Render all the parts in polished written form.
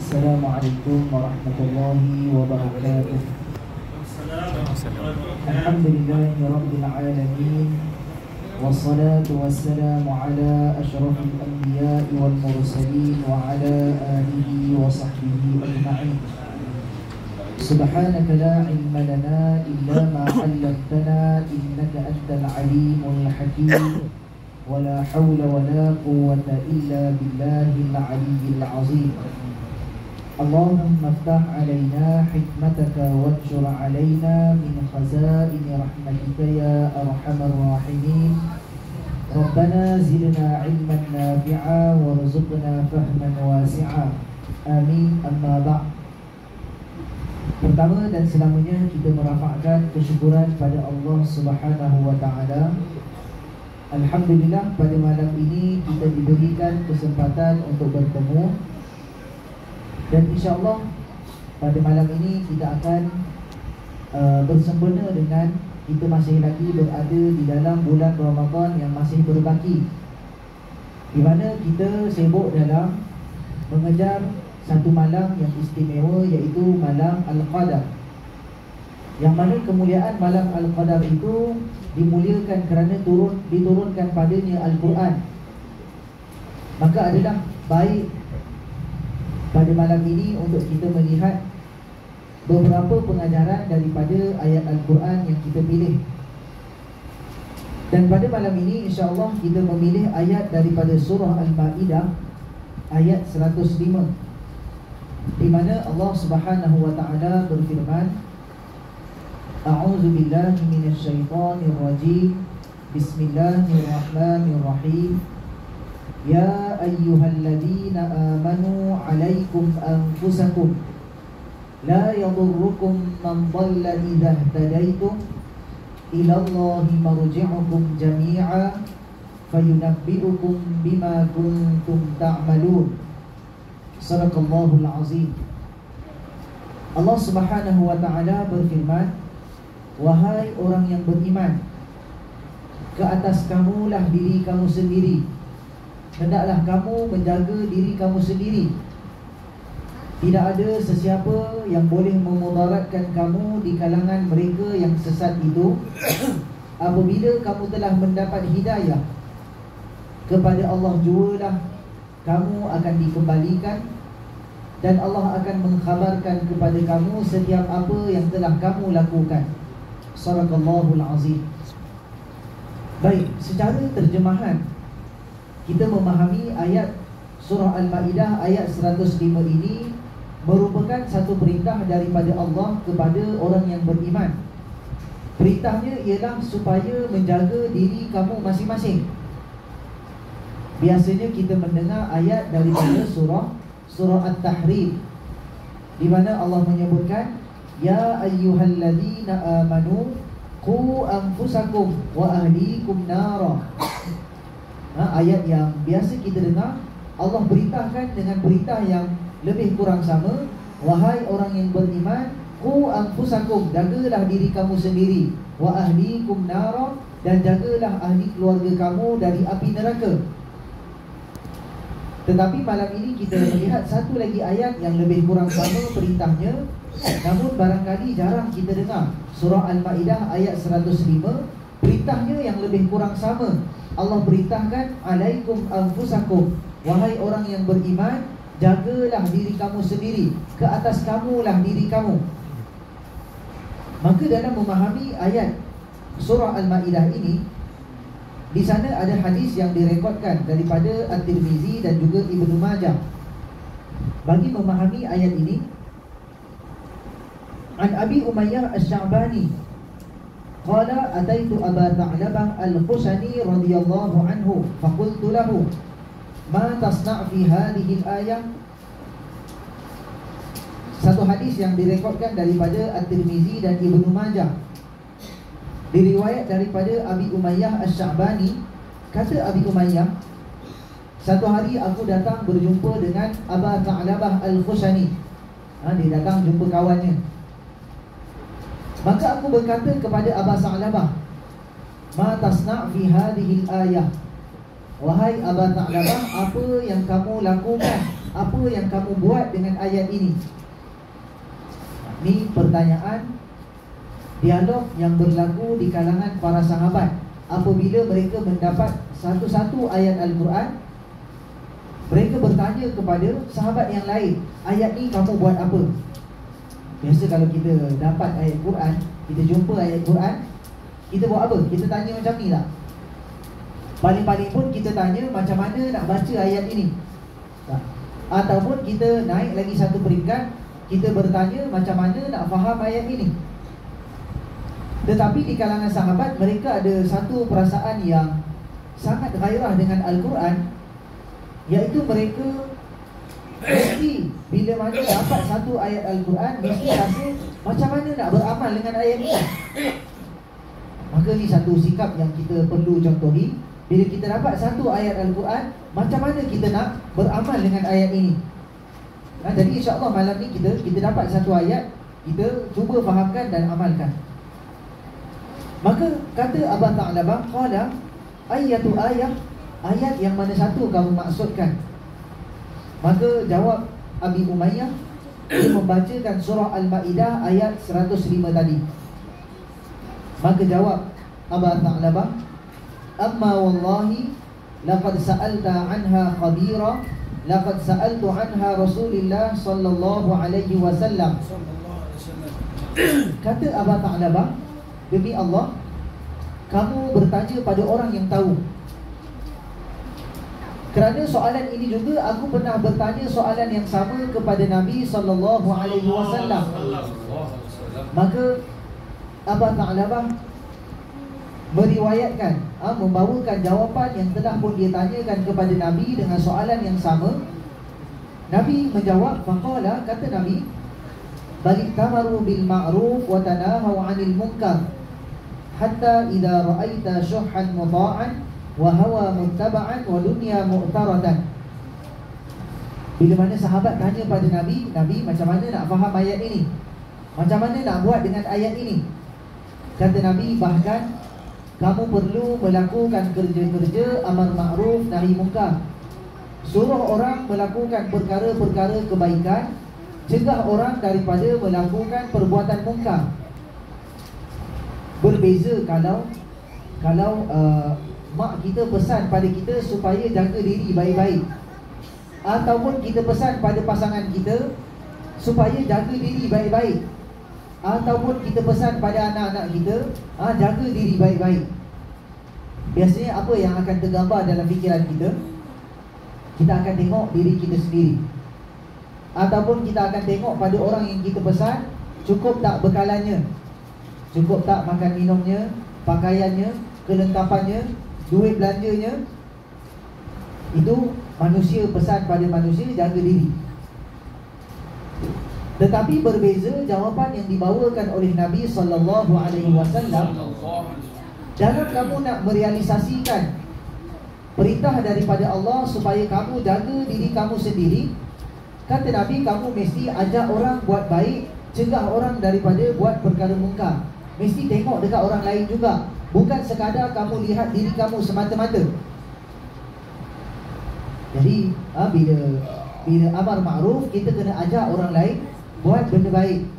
Assalamualaikum warahmatullahi wabarakatuh. Alhamdulillahirabbil alamin. Wassalatu wassalamu ala asyrafil anbiya'i wal mursalin wa ala alihi wa sahbihi ajma'in. Subhanaka la ilma lana illa ma 'allamtana innaka antal alimul hakim. ولا حول ولا قوة إلا بالله العلي العظيم. اللهم افتح علينا حكمتك وانشر علينا من خزائن رحمتك يا أرحم الراحمين. ربنا زدنا علما نافعا وارزقنا فهما واسعا. آمين. أما بعد. Pertama dan selamanya kita merafakkan kesyukuran pada Allah Subhanahu wa taala. Alhamdulillah, pada malam ini kita diberikan kesempatan untuk bertemu. Dan insyaAllah pada malam ini kita akan bersempena dengan kita masih lagi berada di dalam bulan Ramadan yang masih berbaki, di mana kita sibuk dalam mengejar satu malam yang istimewa, iaitu malam Al-Qadar. Yang mana kemuliaan malam Al-Qadar itu dimuliakan kerana diturunkan padanya Al-Quran. Maka adalah baik pada malam ini untuk kita melihat beberapa pengajaran daripada ayat Al-Quran yang kita pilih. Dan pada malam ini insya-Allah kita memilih ayat daripada surah Al-Ma'idah ayat 105, di mana Allah Subhanahu wa taala berfirman, A'udzu billahi minasy syaithanir rajim. Bismillahirrahmanirrahim. Ya ayyuhalladzina amanu 'alaikum anfusakum la yadurrukum man dhalla idza ihtadaytum ila Allahi marji'ukum jami'a fayunabbi'ukum bima kuntum ta'malun. Shadaqallahul azim. Allah Subhanahu wa taala berfirman, wahai orang yang beriman, ke atas kamulah diri kamu sendiri. Hendaklah kamu menjaga diri kamu sendiri. Tidak ada sesiapa yang boleh memudaratkan kamu di kalangan mereka yang sesat itu apabila kamu telah mendapat hidayah. Kepada Allah jualah kamu akan dikembalikan, dan Allah akan mengkhabarkan kepada kamu setiap apa yang telah kamu lakukan. Sadaqallahul azim. Baik, secara terjemahan kita memahami ayat surah Al-Ma'idah ayat 105 ini merupakan satu perintah daripada Allah kepada orang yang beriman. Perintahnya ialah supaya menjaga diri kamu masing-masing. Biasanya kita mendengar ayat daripada surah At-Tahrim, di mana Allah menyebutkan, Ya ayyuhalladzina amanu qu anfusakum wa ahlikum nara. Ayat yang biasa kita dengar, Allah berintahkan dengan perintah yang lebih kurang sama. Wahai orang yang beriman, qu anfusakum, jagalah diri kamu sendiri, wa ahlikum nara, dan jagalah ahli keluarga kamu dari api neraka. Tetapi malam ini kita melihat satu lagi ayat yang lebih kurang sama perintahnya, namun barangkali jarang kita dengar. Surah Al-Ma'idah ayat 105, perintahnya yang lebih kurang sama. Allah perintahkan, alaikum anfusakum, wahai orang yang beriman, jagalah diri kamu sendiri, ke atas kamulah diri kamu. Maka dalam memahami ayat surah Al-Ma'idah ini, di sana ada hadis yang direkodkan daripada At-Tirmizi dan juga Ibnu Majah. Bagi memahami ayat ini, An Abi Umayyah Asy-Sya'bani qala ataitu Aba Tha'labah Al-Khushani radhiyallahu anhu faqultu lahu ma tasna' fi hadhihi al-ayah. Satu hadis yang direkodkan daripada At-Tirmizi dan Ibnu Majah, diriwayat daripada Abi Umayyah Asy-Sya'bani. Kata Abi Umayyah, satu hari aku datang berjumpa dengan Aba Tha'labah Al-Khushani. Dia datang jumpa kawannya. Maka aku berkata kepada Aba Tha'labah, ma tasna' fi hadhihi al-ayah. Wahai Aba Tha'labah, apa yang kamu lakukan, apa yang kamu buat dengan ayat ini? Ini pertanyaan dialog yang berlaku di kalangan para sahabat apabila mereka mendapat satu-satu ayat Al-Quran. Mereka bertanya kepada sahabat yang lain, ayat ni kamu buat apa? Biasa kalau kita dapat ayat Quran, kita jumpa ayat Quran, kita buat apa? Kita tanya macam ni tak? Paling-paling pun kita tanya macam mana nak baca ayat ini tak? Ataupun kita naik lagi satu peringkat, kita bertanya macam mana nak faham ayat ini. Tetapi di kalangan sahabat, mereka ada satu perasaan yang sangat gairah dengan Al-Quran, iaitu mereka mesti bila mana dapat satu ayat Al-Quran, mesti rasa macam mana nak beramal dengan ayat ini. Maka ni satu sikap yang kita perlu contohi. Bila kita dapat satu ayat Al-Quran, macam mana kita nak beramal dengan ayat ini. Jadi insyaAllah malam ni kita dapat satu ayat, kita cuba fahamkan dan amalkan. Maka kata Abah Tha'labah, qala ayatu ayat yang mana satu kamu maksudkan? Maka jawab Abi Umayyah, dia membacakan surah Al-Ma'idah ayat 105 tadi. Maka jawab Abah Tha'labah, amma wallahi laqad sa'alta anha khabira, laqad sa'altu anha Rasulullah sallallahu alaihi wasallam. Kata Abah Tha'labah, demi Allah, kamu bertanya pada orang yang tahu. Kerana soalan ini juga aku pernah bertanya soalan yang sama kepada Nabi sallallahu alaihi wasallam. Maka Abah Tha'labah meriwayatkan, membawakan jawapan yang telah pun dia tanyakan kepada Nabi dengan soalan yang sama. Nabi menjawab, faqala, kata Nabi, balik tamaru bil ma'ruf wa tanahaw 'anil munkar hatta idza ra'aita syuhhan muta'an wa hawa muttaba'an wa dunya mu'taratan. Bila mana sahabat tanya pada Nabi, Nabi macam mana nak faham ayat ini? Macam mana nak buat dengan ayat ini? Kata Nabi, bahkan kamu perlu melakukan kerja-kerja amar ma'ruf nahi munkar. Suruh orang melakukan perkara-perkara kebaikan, cegah orang daripada melakukan perbuatan munkar. Berbeza kalau mak kita pesan pada kita supaya jaga diri baik-baik, ataupun kita pesan pada pasangan kita supaya jaga diri baik-baik, ataupun kita pesan pada anak-anak kita, jaga diri baik-baik. Biasanya apa yang akan tergambar dalam fikiran kita? Kita akan tengok diri kita sendiri, ataupun kita akan tengok pada orang yang kita pesan, cukup tak bekalannya, cukup tak makan minumnya, pakaiannya, kelengkapannya, duit belanjanya. Itu manusia pesan pada manusia, jaga diri. Tetapi berbeza jawapan yang dibawakan oleh Nabi sallallahu alaihi wasallam. Dalam kamu nak merealisasikan perintah daripada Allah supaya kamu jaga diri kamu sendiri, kata Nabi, kamu mesti ajak orang buat baik, cegah orang daripada buat perkara munkar. Mesti tengok dekat orang lain juga, bukan sekadar kamu lihat diri kamu semata-mata. Jadi bila amar ma'ruf, kita kena ajak orang lain buat benda baik.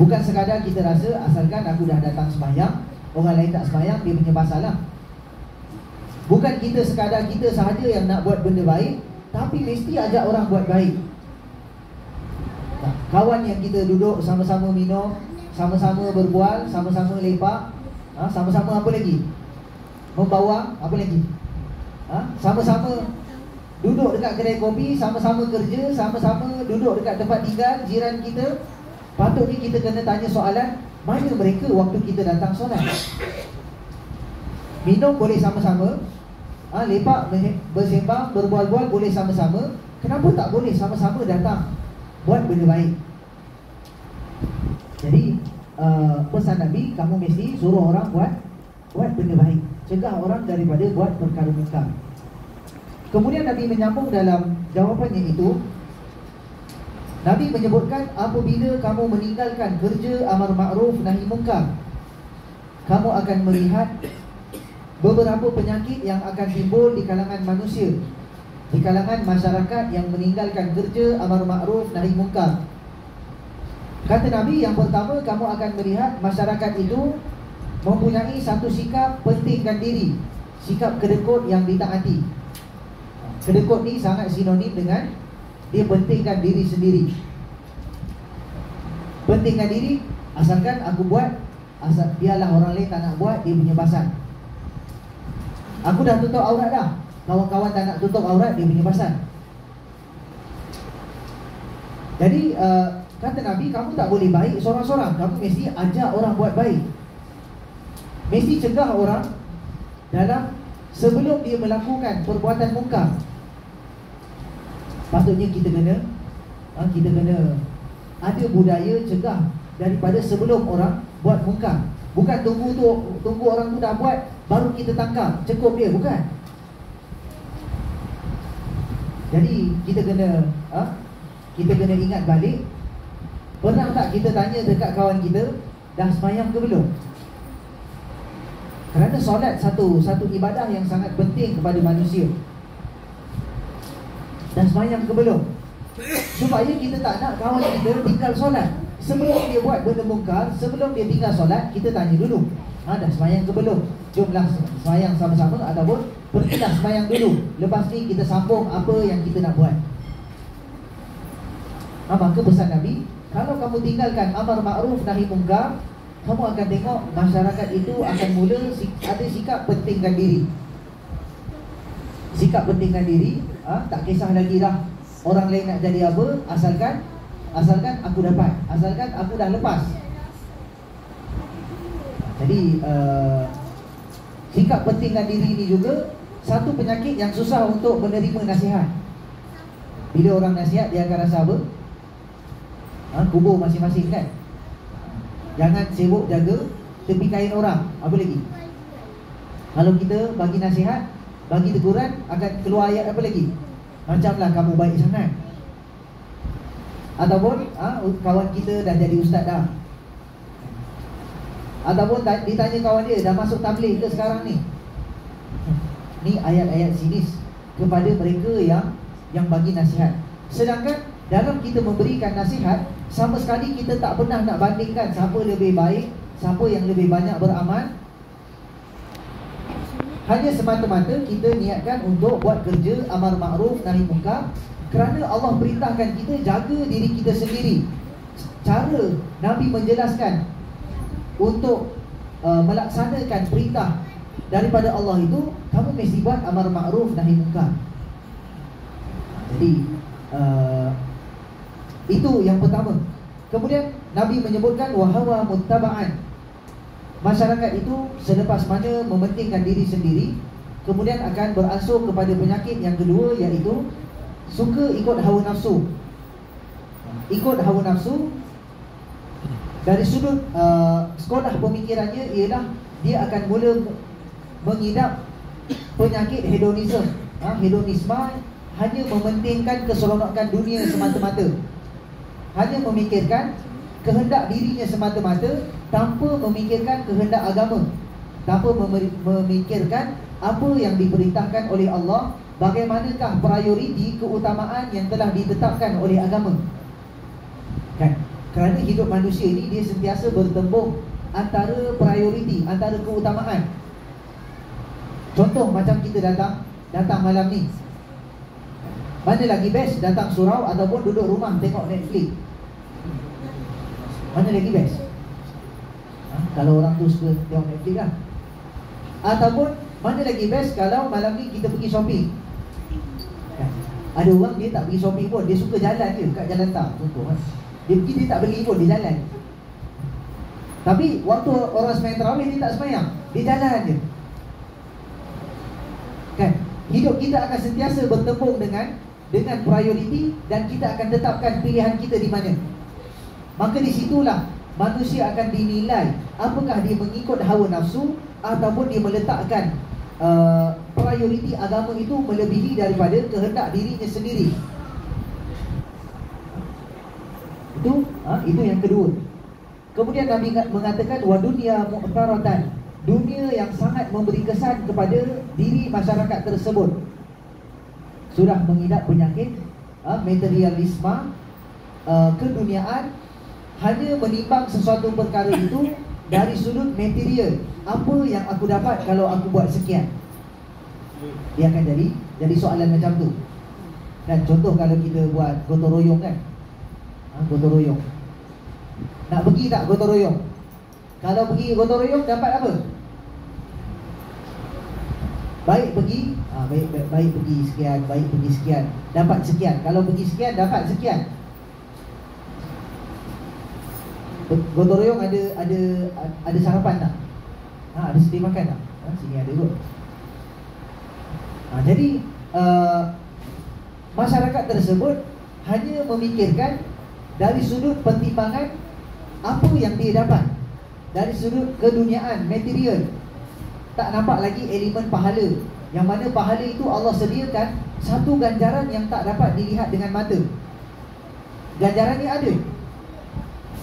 Bukan sekadar kita rasa asalkan aku dah datang sembahyang, orang lain tak sembahyang, dia punya masalah. Bukan kita sekadar kita sahaja yang nak buat benda baik, tapi mesti ajak orang buat baik. Kawan yang kita duduk sama-sama minum, sama-sama berbual, sama-sama lepak, sama-sama apa lagi? Membawang, apa lagi? Sama-sama duduk dekat kedai kopi, sama-sama kerja, sama-sama duduk dekat tempat tinggal jiran kita. Patutnya kita kena tanya soalan, mana mereka waktu kita datang solat? Minum boleh sama-sama, lepak, bersembang, berbual-bual boleh sama-sama. Kenapa tak boleh sama-sama datang buat benda baik? Jadi pesan Nabi, kamu mesti suruh orang buat benda baik, cegah orang daripada buat perkara munkar. Kemudian Nabi menyambung dalam jawapannya itu, Nabi menyebutkan, apabila kamu meninggalkan kerja amar ma'ruf nahi munkar, kamu akan melihat beberapa penyakit yang akan timbul di kalangan manusia. di kalangan masyarakat yang meninggalkan kerja amar ma'ruf nahi munkar. Kata Nabi, yang pertama kamu akan melihat masyarakat itu mempunyai satu sikap pentingkan diri, sikap kedekut yang ditaati. Kedekut ni sangat sinonim dengan dia pentingkan diri sendiri. Pentingkan diri, asalkan aku buat, asal biarlah orang lain tak nak buat, dia punya pasal. Aku dah tutup aurat dah, kawan-kawan tak nak tutup aurat, dia punya pasal. Jadi kata Nabi, kamu tak boleh baik seorang-seorang, kamu mesti ajak orang buat baik. Mesti cegah orang dalam sebelum dia melakukan perbuatan mungkar. Patutnya kita kena ada budaya cegah daripada sebelum orang buat mungkar. Bukan tunggu orang tu dah buat baru kita tangkap, cukup dia, bukan. Jadi kita kena ingat balik. Pernah tak kita tanya dekat kawan kita, dah sembahyang ke belum? Kerana solat satu ibadah yang sangat penting kepada manusia. Dah sembahyang ke belum? Supaya kita tak nak kawan kita tinggal solat. Sebelum dia buat benda mungkar, sebelum dia tinggal solat, kita tanya dulu, dah sembahyang ke belum? Jomlah sembahyang sama-sama, ataupun pergilah sembahyang dulu. Lepas ni kita sambung apa yang kita nak buat. Maka pesan Nabi, kalau kamu tinggalkan amar ma'ruf nahi munkar, kamu akan tengok masyarakat itu akan mula ada sikap pentingkan diri. Sikap pentingkan diri, tak kisah lagi dah orang lain nak jadi apa, asalkan aku dapat, asalkan aku dah lepas. Jadi sikap pentingkan diri ini juga satu penyakit yang susah untuk menerima nasihat. Bila orang nasihat, dia akan rasa apa? Kubur masing-masing kan. Jangan sibuk jaga tepi kain orang. Apa lagi? Kalau kita bagi nasihat, bagi teguran, akan keluar ayat apa lagi? Macamlah kamu baik sangat. Ataupun kawan kita dah jadi ustaz dah. Ataupun ditanya kawan dia, dah masuk tabligh ke sekarang ni? Ni ayat-ayat sinis kepada mereka yang bagi nasihat. Sedangkan dalam kita memberikan nasihat, sama sekali kita tak pernah nak bandingkan siapa lebih baik, siapa yang lebih banyak beramal. Hanya semata-mata kita niatkan untuk buat kerja amar ma'ruf nahi munkar, kerana Allah perintahkan kita jaga diri kita sendiri. Cara Nabi menjelaskan untuk melaksanakan perintah daripada Allah itu, kamu mesti buat amar ma'ruf nahi munkar. Jadi itu yang pertama. Kemudian Nabi menyebutkan wahawa muttaba'an. Masyarakat itu selepas mana mementingkan diri sendiri, kemudian akan beransur kepada penyakit yang kedua, iaitu suka ikut hawa nafsu. Ikut hawa nafsu dari sudut sekolah pemikirannya ialah dia akan mula mengidap penyakit hedonisme. Hedonisme hanya mementingkan keseronokan dunia semata-mata, hanya memikirkan kehendak dirinya semata-mata, tanpa memikirkan kehendak agama, tanpa memikirkan apa yang diperintahkan oleh Allah, bagaimanakah prioriti keutamaan yang telah ditetapkan oleh agama. Kan? Kerana hidup manusia ini dia sentiasa bertembung antara prioriti, antara keutamaan. Contoh macam kita datang malam ni, mana lagi best, datang surau ataupun duduk rumah tengok Netflix? Mana lagi best? Kalau orang tu suka tengok Netflix lah. Ataupun mana lagi best kalau malam ni kita pergi shopping? Ada orang dia tak pergi shopping pun, dia suka jalan je kat jalan tak. Contoh dia pergi, dia tak beli pun, dia jalan. Tapi waktu orang sembahyang tarawih, dia tak sembahyang, dia jalan je. Kan? Hidup kita akan sentiasa bertembung dengan prioriti, dan kita akan tetapkan pilihan kita di mana. Maka di situlah manusia akan dinilai apakah dia mengikut hawa nafsu ataupun dia meletakkan prioriti agama itu melebihi daripada kehendak dirinya sendiri. Itu yang kedua. Kemudian Nabi mengatakan wa dunya mu'taratan, dunia yang sangat memberi kesan kepada diri masyarakat tersebut. sudah mengidap penyakit materialisme, keduniaan, hanya menimbang sesuatu perkara itu dari sudut material. Apa yang aku dapat kalau aku buat sekian? Dia akan jadi soalan macam tu. Dan contoh kalau kita buat gotong royong kan, gotong royong, nak pergi tak gotong royong? Kalau pergi gotong royong dapat apa? Baik pergi, baik pergi sekian, baik pergi sekian, dapat sekian. Kalau pergi sekian dapat sekian. Gotong royong ada sarapan tak? Ada sedia makan tak? Sini ada kot. Jadi masyarakat tersebut hanya memikirkan dari sudut pertimbangan apa yang dia dapat, dari sudut keduniaan, material. Tak nampak lagi elemen pahala, yang mana pahala itu Allah sediakan satu ganjaran yang tak dapat dilihat dengan mata. Ganjarannya ada,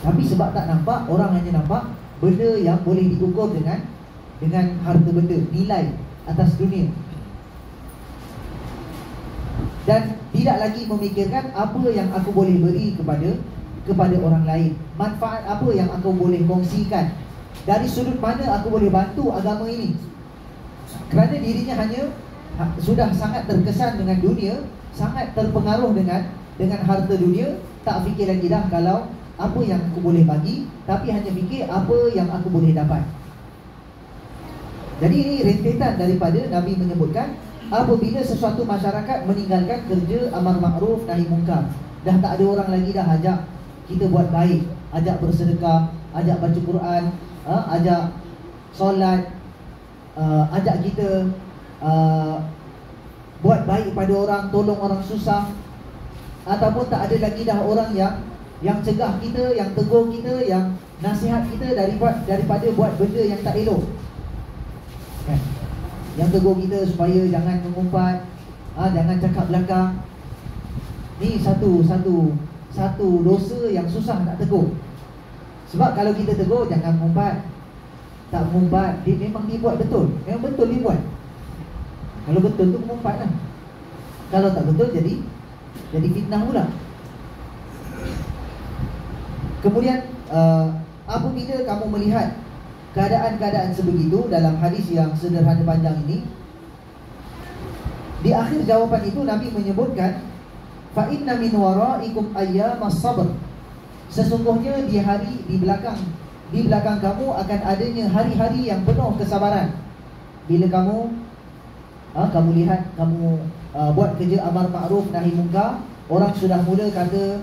tapi sebab tak nampak, orang hanya nampak benda yang boleh diukur dengan harta benda, nilai atas dunia. Dan tidak lagi memikirkan apa yang aku boleh beri kepada orang lain, manfaat apa yang aku boleh kongsikan, dari sudut mana aku boleh bantu agama ini. Kerana dirinya hanya sudah sangat terkesan dengan dunia, sangat terpengaruh dengan harta dunia, tak fikir lagi dah kalau apa yang aku boleh bagi, tapi hanya fikir apa yang aku boleh dapat. Jadi ini rentetan daripada Nabi menyebutkan, apabila sesuatu masyarakat meninggalkan kerja amar makruf nahi mungkar, dah tak ada orang lagi dah ajak kita buat baik, ajak bersedekah, ajak baca Quran, ajak solat, ajak kita buat baik pada orang, tolong orang susah, ataupun tak ada lagi dah orang yang cegah kita, yang tegur kita, yang nasihat kita daripada buat benda yang tak elok kan? Yang tegur kita supaya jangan mengumpat, jangan cakap belakang. Ni satu dosa yang susah nak tegur. Sebab kalau kita tegur jangan mengumpat, tak mengumpat, memang dia buat betul, memang betul dia buat. Kalau betul tu mengumpat lah. Kalau tak betul jadi fitnah pula. Kemudian apabila kamu melihat keadaan-keadaan sebegitu dalam hadis yang sederhana panjang ini, di akhir jawapan itu Nabi menyebutkan, fa inna min waraikum ayyamas sabr, sesungguhnya di belakang kamu akan adanya hari-hari yang penuh kesabaran. Bila kamu lihat kamu buat kerja amar makruf nahi mungkar, orang sudah mula kata,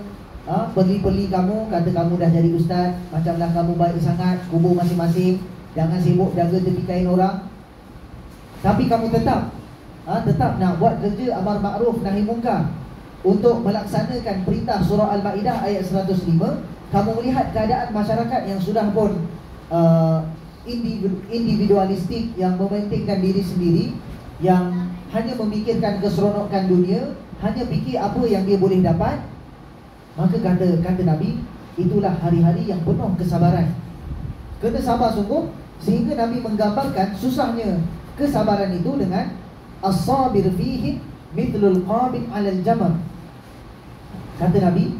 perli-perli kamu, kata kamu dah jadi ustaz, macamlah kamu baik sangat, kubur masing-masing, jangan sibuk jaga tepi kain orang. Tapi kamu tetap nak buat kerja amar makruf nahi mungkar untuk melaksanakan perintah surah Al-Ma'idah ayat 105. Kamu melihat keadaan masyarakat yang sudah pun individualistik, yang mementingkan diri sendiri, yang hanya memikirkan keseronokan dunia, hanya fikir apa yang dia boleh dapat. Maka kata Nabi, itulah hari-hari yang penuh kesabaran. Kena sabar sungguh, sehingga Nabi menggambarkan susahnya kesabaran itu dengan as-sabir fihi mithlul qabid 'alal jamar. Kata Nabi,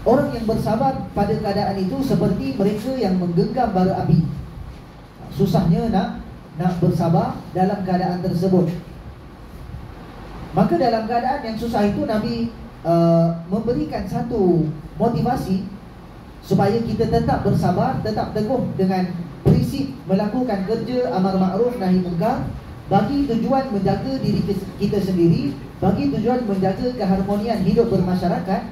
orang yang bersabar pada keadaan itu seperti mereka yang menggenggam bara api. Susahnya nak bersabar dalam keadaan tersebut. Maka dalam keadaan yang susah itu Nabi memberikan satu motivasi supaya kita tetap bersabar, tetap teguh dengan prinsip melakukan kerja amar makruf nahi mungkar, bagi tujuan menjaga diri kita sendiri, bagi tujuan menjaga keharmonian hidup bermasyarakat.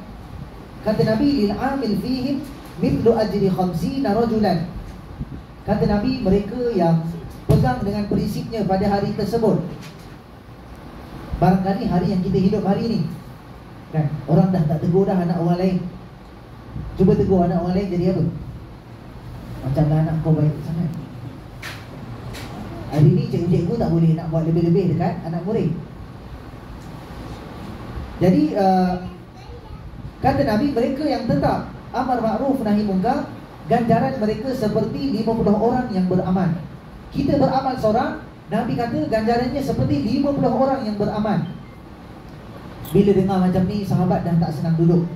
Kata Nabi, lil amil fihim mithlu ajri 50 rajulan. Kata Nabi, mereka yang pegang dengan prinsipnya pada hari tersebut, barangkali hari yang kita hidup hari ini kan, orang dah tak tegur dah anak orang lain. Cuba tegur anak orang lain jadi apa? Macamlah anak kau baik sangat. Hari ni cikgu tak boleh nak buat lebih-lebih dekat anak murid. Jadi kata Nabi, mereka yang tetap amar ma'ruf nahi mungkar, ganjaran mereka seperti 50 orang yang beramal. Kita beramal seorang, Nabi kata ganjarannya seperti 50 orang yang beramal. Bila dengar macam ni, sahabat dah tak senang duduk.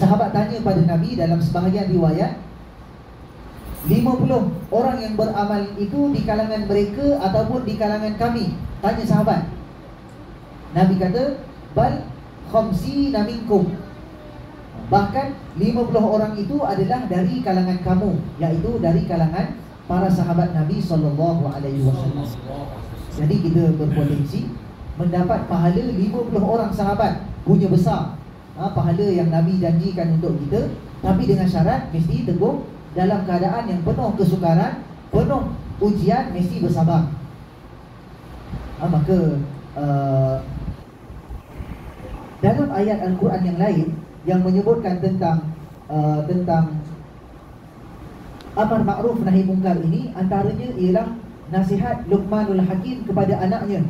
Sahabat tanya pada Nabi dalam sebahagian riwayat, 50 orang yang beramal itu di kalangan mereka ataupun di kalangan kami? Tanya sahabat. Nabi kata, bal khamsina minkum. Bahkan 50 orang itu adalah dari kalangan kamu, iaitu dari kalangan para sahabat Nabi SAW. Jadi kita berpotensi mendapat pahala 50 orang sahabat punya besar, pahala yang Nabi janjikan untuk kita. Tapi dengan syarat mesti teguh dalam keadaan yang penuh kesukaran, penuh ujian, mesti bersabar. Maka dalam ayat Al-Quran yang lain yang menyebutkan tentang amar ma'ruf nahi mungkar ini, antaranya ialah nasihat Luqmanul Hakim kepada anaknya.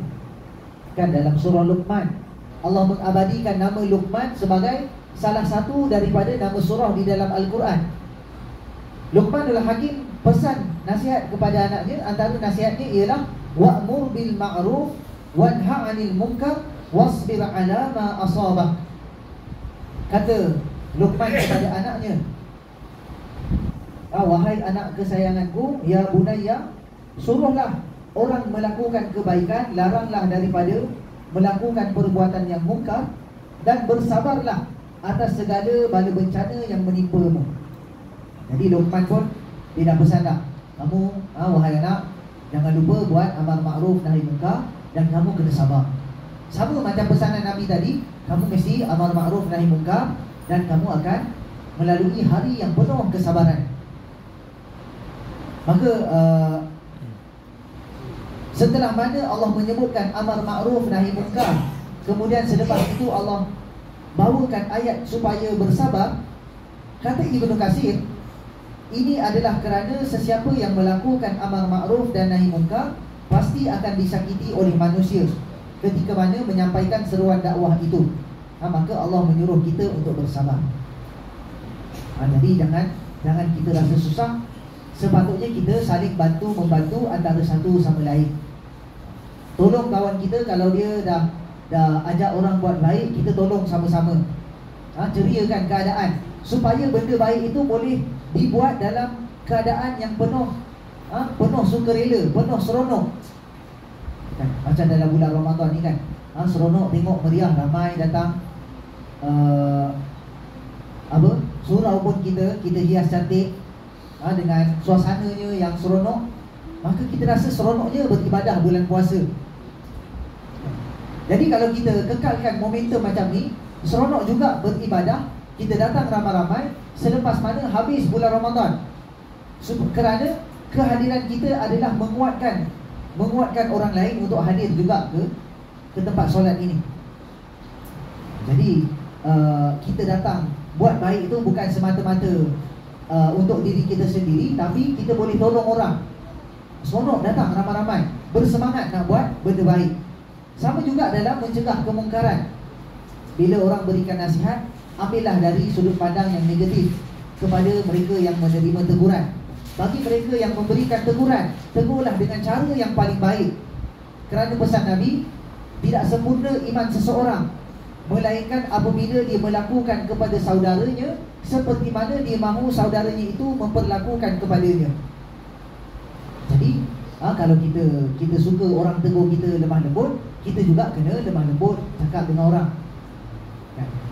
Kan dalam surah Luqman, Allah mengabadikan nama Luqman sebagai salah satu daripada nama surah di dalam Al-Quran. Luqmanul Hakim pesan nasihat kepada anaknya, antara nasihatnya ialah wa'mur bil ma'ruf wanha 'anil munkar wasbir 'ala ma asabak. Kata Luqman kepada anaknya, wahai anak kesayanganku, ya bunayya, suruhlah orang melakukan kebaikan, laranglah daripada melakukan perbuatan yang mungkar, dan bersabarlah atas segala bala bencana yang menimpamu. Jadi Luqman pun tidak pesan dah, kamu wahai anak, jangan lupa buat amar ma'ruf nahi mungkar, dan kamu kena sabar. Sama macam pesanan Nabi tadi, kamu mesti amar ma'ruf nahi mungkar, dan kamu akan melalui hari yang penuh kesabaran. Maka setelah mana Allah menyebutkan amar ma'ruf nahi mungkar, kemudian selepas itu Allah bawakan ayat supaya bersabar. Kata Ibnu Katsir, ini adalah kerana sesiapa yang melakukan amar ma'ruf dan nahi mungkar pasti akan disakiti oleh manusia ketika mana menyampaikan seruan dakwah itu. Maka Allah menyuruh kita untuk bersabar. Jadi jangan kita rasa susah. Sepatutnya kita saling bantu-membantu antara satu sama lain. Tolong kawan kita, kalau dia dah ajak orang buat baik, kita tolong sama-sama. Ceriakan keadaan supaya benda baik itu boleh dibuat dalam keadaan yang penuh sukarela, penuh seronok. Kan? Macam dalam bulan Ramadan ni kan, seronok tengok meriah, ramai datang. Surau pun kita hias cantik, dengan suasananya yang seronok, maka kita rasa seronoknya beribadah bulan puasa. Jadi kalau kita kekalkan momentum macam ni, seronok juga beribadah, kita datang ramai-ramai selepas mana habis bulan Ramadan. Kerana kehadiran kita adalah menguatkan orang lain untuk hadir juga ke tempat solat ini. Jadi kita datang buat baik itu bukan semata-mata untuk diri kita sendiri, tapi kita boleh tolong orang. Seronok datang ramai-ramai, bersemangat nak buat benda baik. Sama juga dalam mencegah kemungkaran. Bila orang berikan nasihat, ambillah dari sudut pandang yang negatif kepada mereka yang menerima teguran. Bagi mereka yang memberikan teguran, tegurlah dengan cara yang paling baik. Kerana pesan Nabi, tidak sempurna iman seseorang melainkan apabila dia melakukan kepada saudaranya seperti mana dia mahu saudaranya itu memperlakukan kepadanya. Jadi kalau kita suka orang tegur kita lemah lembut, kita juga kena lemah lembut cakap dengan orang.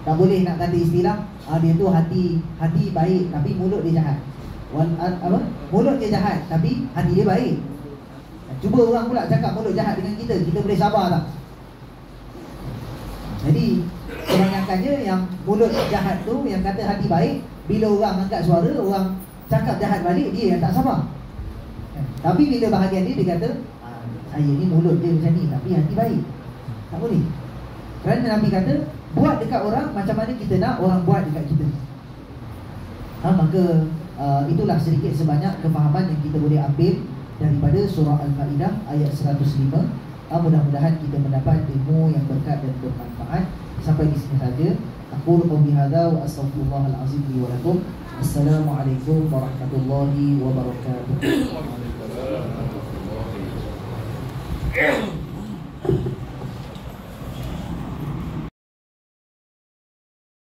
Tak boleh nak kata istilah dia tu hati baik tapi mulut dia jahat. Mulut dia jahat tapi hati dia baik. Cuba orang pula cakap mulut jahat dengan kita boleh sabar tak? Jadi kebanyakannya yang mulut jahat tu, yang kata hati baik, bila orang angkat suara, orang cakap jahat balik, dia yang tak sabar. Tapi bila bahagian dia kata saya ni mulut dia macam ni tapi hati baik. Tak boleh. Kerana Nabi kata, buat dekat orang macam mana kita nak orang buat dekat kita. Maka itulah sedikit sebanyak kefahaman yang kita boleh ambil daripada surah Al-Ma'idah ayat 105. Mudah-mudahan kita mendapat ilmu yang berkat dan bermanfaat. Sampai di sini saja. Aku qouli hadza wa astaghfirullahal azim li wa lakum. Assalamualaikum warahmatullahi wabarakatuh.